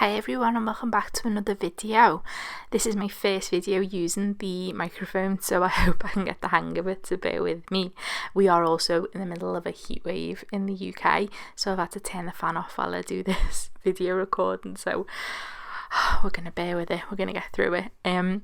Hi everyone and welcome back to another video. This is my first video using the microphone, so I hope I can get the hang of it, so bear with me. We are also in the middle of a heat wave in the UK, so I've had to turn the fan off while I do this video recording, so we're going to bear with it, we're going to get through it.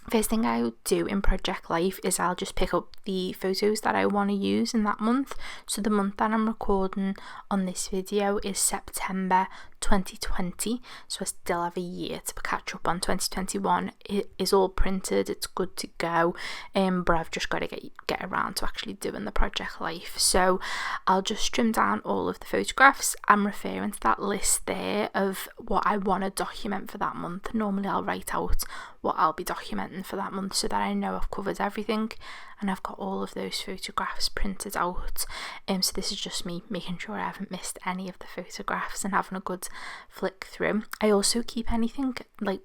First thing I'll do in Project Life is I'll just pick up the photos that I want to use in that month. So the month that I'm recording on this video is September 2020, so I still have a year to catch up on 2021. It is all printed, it's good to go, but I've just got to get around to actually doing the Project Life. So I'll just trim down all of the photographs. I'm referring to that list there of what I want to document for that month. Normally I'll write out what I'll be documenting for that month so that I know I've covered everything and I've got all of those photographs printed out. So this is just me making sure I haven't missed any of the photographs and having a good flick through. I also keep anything like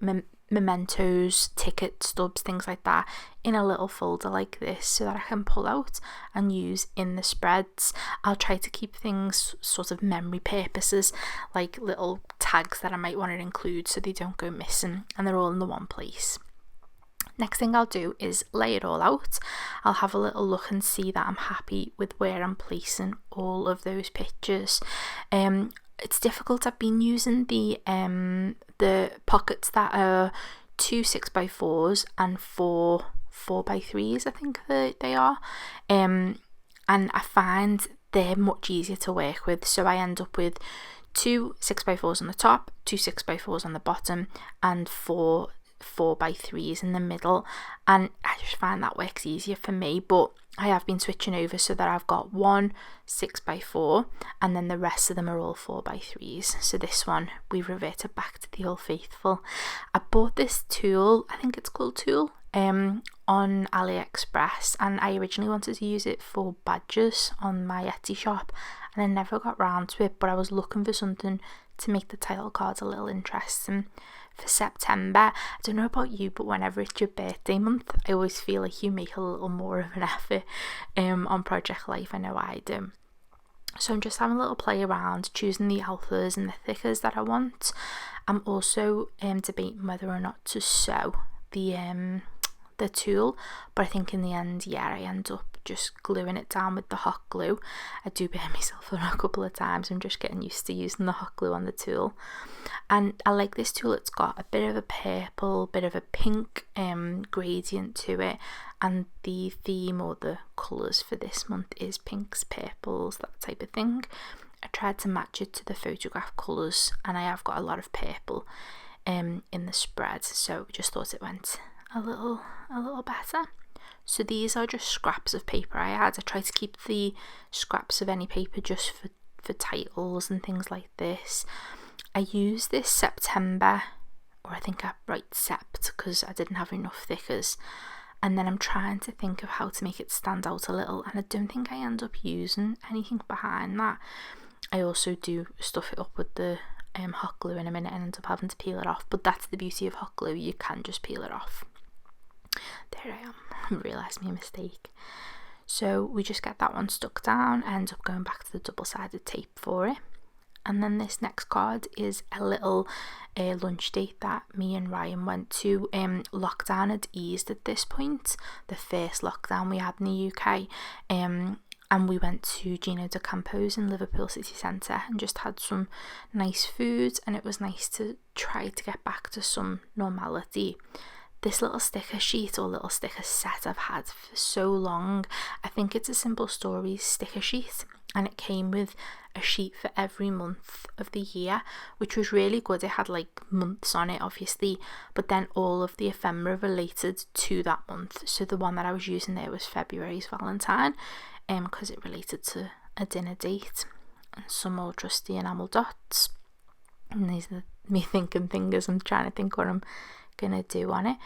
mementos, ticket stubs, things like that in a little folder like this so that I can pull out and use in the spreads. I'll try to keep things sort of memory purposes, like little tags that I might want to include so they don't go missing and they're all in the one place. Next thing I'll do is lay it all out. I'll have a little look and see that I'm happy with where I'm placing all of those pictures. It's difficult. I've been using the pockets that are 2 6x4s and 4 4x3s, I think they are, and I find they're much easier to work with, so I end up with 2 6x4s on the top, 2 6x4s on the bottom, and 4 4x3s in the middle, and I just find that works easier for me. But I have been switching over so that I've got 1 6x4 and then the rest of them are all 4x3s. So this one we've reverted back to the old faithful. I bought this tool, I think it's called Tool, on AliExpress, and I originally wanted to use it for badges on my Etsy shop and I never got round to it, but I was looking for something to make the title cards a little interesting for September. I don't know about you, but whenever it's your birthday month, I always feel like you make a little more of an effort on Project Life. I know I do. So I'm just having a little play around, choosing the alphas and the thickers that I want. I'm also debating whether or not to sew the tool, but I think in the end, yeah, I end up just gluing it down with the hot glue. I do burn myself a couple of times. I'm just getting used to using the hot glue on the tool, and I like this tool. It's got a bit of a purple, bit of a pink gradient to it, and the theme or the colours for this month is pinks, purples, that type of thing. I tried to match it to the photograph colours, and I have got a lot of purple in the spread, so just thought it went a little better. So these are just scraps of paper I had. I try to keep the scraps of any paper just for titles and things like this. I used this September, or I think I write Sept because I didn't have enough thickers, and then I'm trying to think of how to make it stand out a little, and I don't think I end up using anything behind that. I also do stuff it up with the hot glue in a minute and end up having to peel it off, but that's the beauty of hot glue, you can just peel it off. There I am, I realised my mistake. So we just get that one stuck down, I end up going back to the double-sided tape for it. And then this next card is a little lunch date that me and Ryan went to. Lockdown had eased at this point, the first lockdown we had in the UK, and we went to Gino de Campo's in Liverpool city centre and just had some nice food, and it was nice to try to get back to some normality. This little sticker sheet or little sticker set I've had for so long. I think it's a Simple Stories sticker sheet, and it came with a sheet for every month of the year, which was really good. It had like months on it obviously, but then all of the ephemera related to that month. So the one that I was using there was February's Valentine, because it related to a dinner date, and some old trusty enamel dots. And these are me thinking fingers. I'm trying to think what I'm gonna do on it,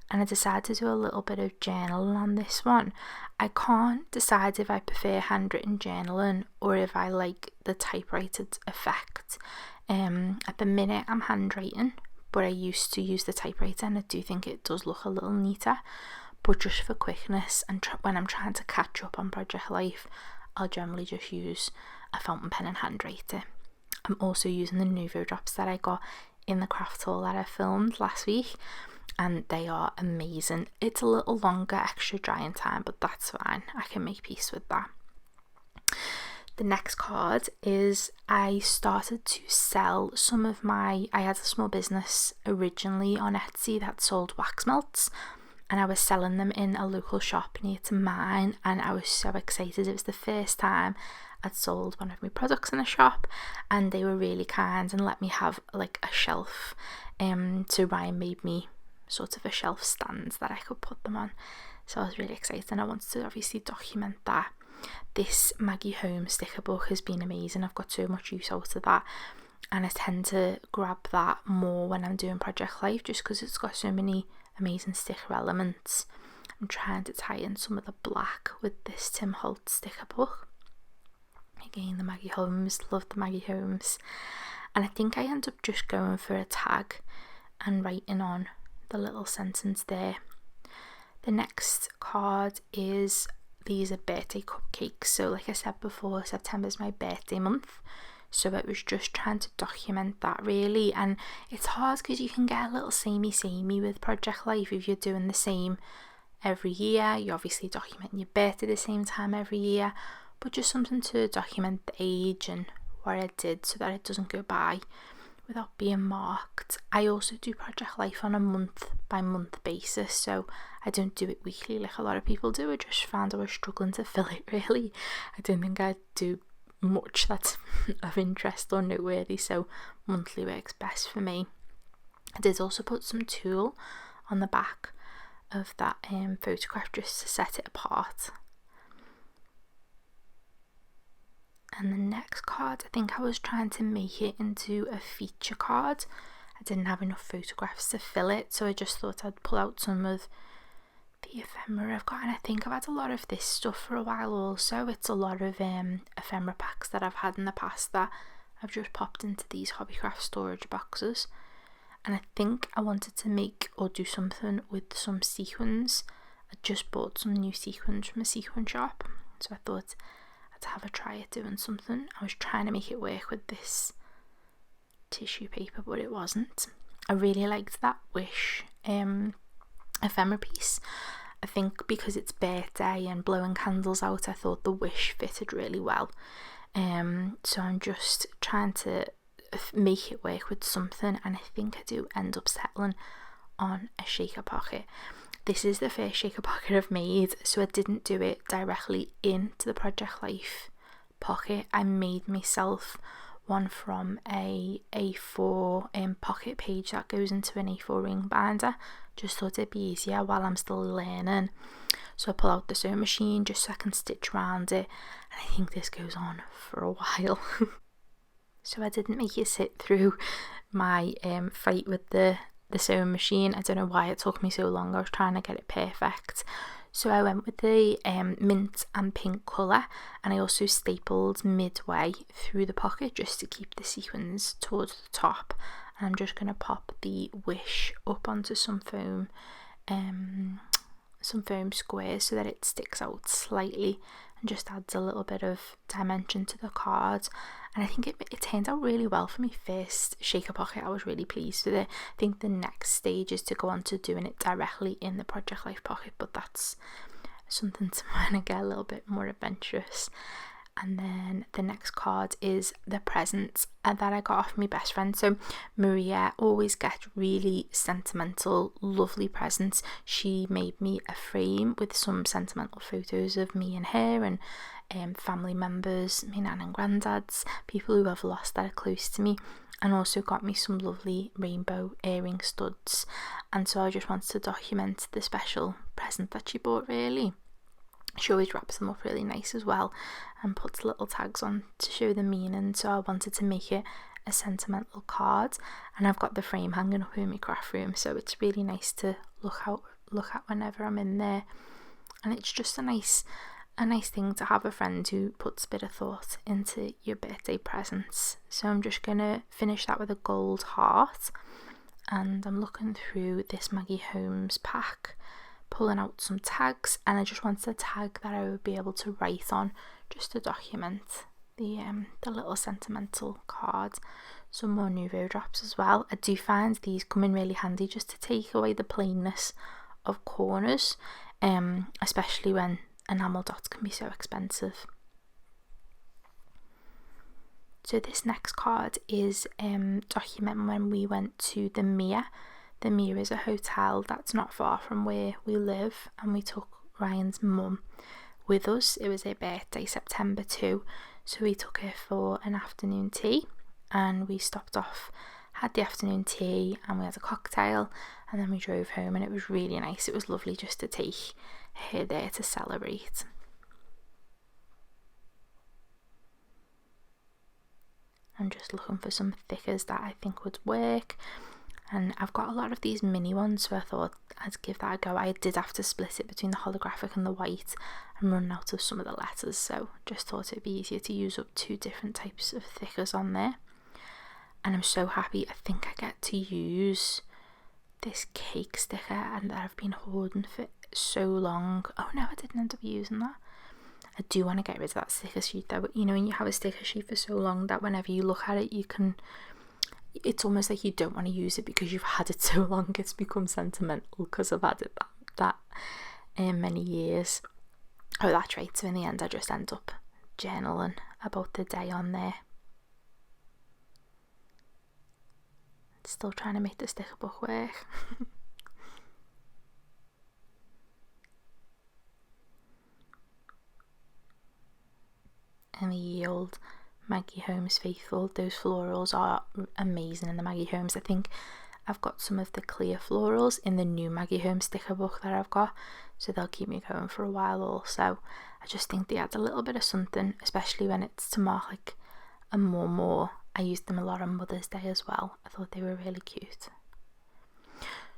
and I decided to do a little bit of journaling on this one. I can't decide if I prefer handwritten journaling or if I like the typewritten effect. At the minute I'm handwriting, but I used to use the typewriter and I do think it does look a little neater, but just for quickness and when I'm trying to catch up on Project Life, I'll generally just use a fountain pen and handwrite it. I'm also using the Nuvo drops that I got in the craft haul that I filmed last week, and they are amazing. It's a little longer extra drying time, but that's fine. I can make peace with that. The next card is I started to sell some of I had a small business originally on Etsy that sold wax melts, and I was selling them in a local shop near to mine, and I was so excited. It was the first time I'd sold one of my products in a shop, and they were really kind and let me have like a shelf. So Ryan made me sort of a shelf stand that I could put them on. So I was really excited, and I wanted to obviously document that. This Maggie Holmes sticker book has been amazing. I've got so much use out of that, and I tend to grab that more when I'm doing Project Life, just because it's got so many amazing sticker elements. I'm trying to tie in some of the black with this Tim Holtz sticker book. Again, the Maggie Holmes, love the Maggie Holmes. And I think I end up just going for a tag and writing on the little sentence there. The next card is, these are birthday cupcakes. So like I said before, September's my birthday month, so it was just trying to document that really. And it's hard because you can get a little samey with Project Life if you're doing the same every year. You obviously document your birthday the same time every year, but just something to document the age and what I did so that it doesn't go by without being marked. I also do Project Life on a month by month basis, so I don't do it weekly like a lot of people do. I just found I was struggling to fill it really. I don't think I do much that's of interest or noteworthy, so monthly works best for me. I did also put some tulle on the back of that photograph just to set it apart. And the next card, I think I was trying to make it into a feature card. I didn't have enough photographs to fill it, so I just thought I'd pull out some of the ephemera I've got. And I think I've had a lot of this stuff for a while also. It's a lot of ephemera packs that I've had in the past that I've just popped into these Hobbycraft storage boxes. And I think I wanted to make or do something with some sequins. I just bought some new sequins from a sequin shop, so I thought to have a try at doing something. I was trying to make it work with this tissue paper, but it wasn't. I really liked that Wish ephemera piece. I think because it's birthday and blowing candles out, I thought the Wish fitted really well. So I'm just trying to make it work with something, and I think I do end up settling on a shaker pocket. This is the first shaker pocket I've made, so I didn't do it directly into the Project Life pocket. I made myself one from a A4 pocket page that goes into an A4 ring binder. Just thought it'd be easier while I'm still learning. So I pull out the sewing machine just so I can stitch around it, and I think this goes on for a while. So I didn't make it sit through my fight with the sewing machine. I don't know why it took me so long. I was trying to get it perfect. So I went with the mint and pink colour, and I also stapled midway through the pocket just to keep the sequins towards the top. And I'm just going to pop the Wish up onto some foam squares so that it sticks out slightly and just adds a little bit of dimension to the card. And I think it turned out really well for my first shaker pocket. I was really pleased with it. I think the next stage is to go on to doing it directly in the Project Life pocket, but that's something to when I get a little bit more adventurous. And then the next card is the presents that I got off my best friend. So Maria always gets really sentimental, lovely presents. She made me a frame with some sentimental photos of me and her and family members, my nan and granddads, people who I've lost that are close to me, and also got me some lovely rainbow earring studs. And so I just wanted to document the special present that she bought really. She always wraps them up really nice as well and puts little tags on to show the meaning, so I wanted to make it a sentimental card. And I've got the frame hanging up in my craft room, so it's really nice to look at whenever I'm in there. And it's just a nice thing to have a friend who puts a bit of thought into your birthday presents. So I'm just gonna finish that with a gold heart, and I'm looking through this Maggie Holmes pack, pulling out some tags, and I just wanted a tag that I would be able to write on just to document the little sentimental card. some more Nouveau drops as well. I do find these come in really handy just to take away the plainness of corners, especially when enamel dots can be so expensive. So this next card is documenting when we went to the Mere. The Mere is a hotel that's not far from where we live, and we took Ryan's mum with us. It was her birthday, September 2, so we took her for an afternoon tea, and we stopped off, had the afternoon tea, and we had a cocktail, and then we drove home, and it was really nice. It was lovely just to take her there to celebrate. I'm just looking for some thickers that I think would work, and I've got a lot of these mini ones, so I thought I'd give that a go. I did have to split it between the holographic and the white and run out of some of the letters, so just thought it'd be easier to use up 2 different types of thickers on there. And I'm so happy. I think I get to use this cake sticker, and that I've been hoarding for so long. Oh no, I didn't end up using that. I do want to get rid of that sticker sheet though. You know, when you have a sticker sheet for so long that whenever you look at it, it's almost like you don't want to use it because you've had it so long. It's become sentimental because I've had it that many years. Oh, that's right. So in the end, I just end up journaling about the day on there. Still trying to make the sticker book work. And the old Maggie Holmes faithful, those florals are amazing in the Maggie Holmes. I think I've got some of the clear florals in the new Maggie Holmes sticker book that I've got, so they'll keep me going for a while also. I just think they add a little bit of something, especially when it's to mark like a more. I used them a lot on Mother's Day as well. I thought they were really cute.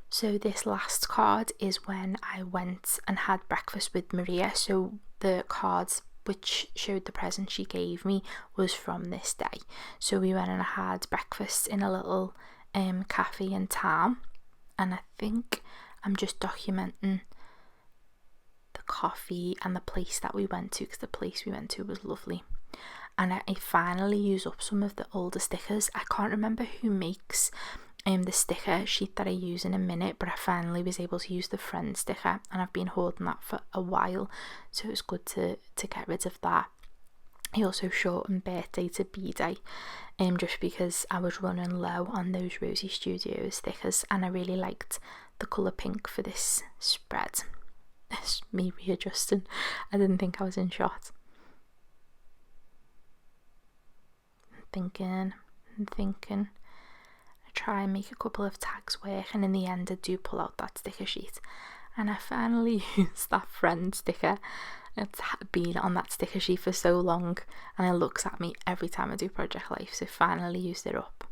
So this last card is when I went and had breakfast with Maria. So the cards which showed the present she gave me was from this day. So we went and had breakfast in a little cafe in town, and I think I'm just documenting the coffee and the place that we went to, because the place we went to was lovely. And I finally used up some of the older stickers. I can't remember who makes the sticker sheet that I use in a minute, but I finally was able to use the friend sticker, and I've been holding that for a while, so it was good to get rid of that. I also shortened birthday to B-Day, just because I was running low on those Rosie Studios stickers, and I really liked the colour pink for this spread. It's me readjusting. I didn't think I was in shot. I'm thinking. I try and make a couple of tags work, and in the end I do pull out that sticker sheet, and I finally used that friend sticker. It's been on that sticker sheet for so long, and it looks at me every time I do Project Life, so finally used it up.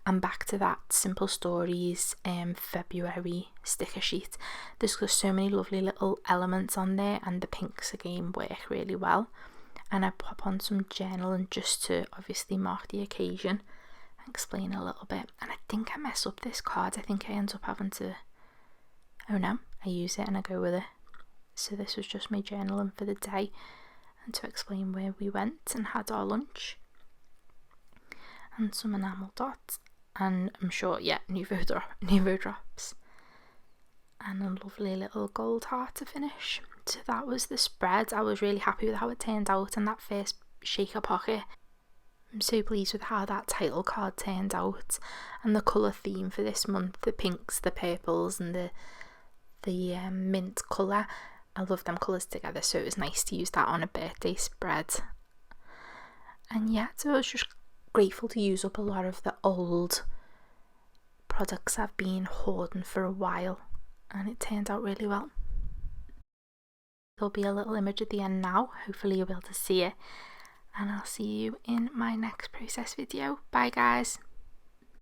And back to that Simple Stories February sticker sheet. There's just so many lovely little elements on there, and the pinks again work really well. And I pop on some journaling just to obviously mark the occasion and explain a little bit. And I think I mess up this card. I think I end up having to, oh no, I use it and I go with it. So this was just my journaling for the day, and to explain where we went and had our lunch. And some enamel dots, and I'm sure, yeah, Nouveau drops. And a lovely little gold heart to finish. So that was the spread. I was really happy with how it turned out in that first shaker pocket. I'm so pleased with how that title card turned out, and the colour theme for this month, the pinks, the purples and the mint colour. I love them colours together, so it was nice to use that on a birthday spread. And yeah, so I was just grateful to use up a lot of the old products I've been hoarding for a while, and it turned out really well. There'll be a little image at the end now, hopefully you'll be able to see it, and I'll see you in my next process video. Bye guys.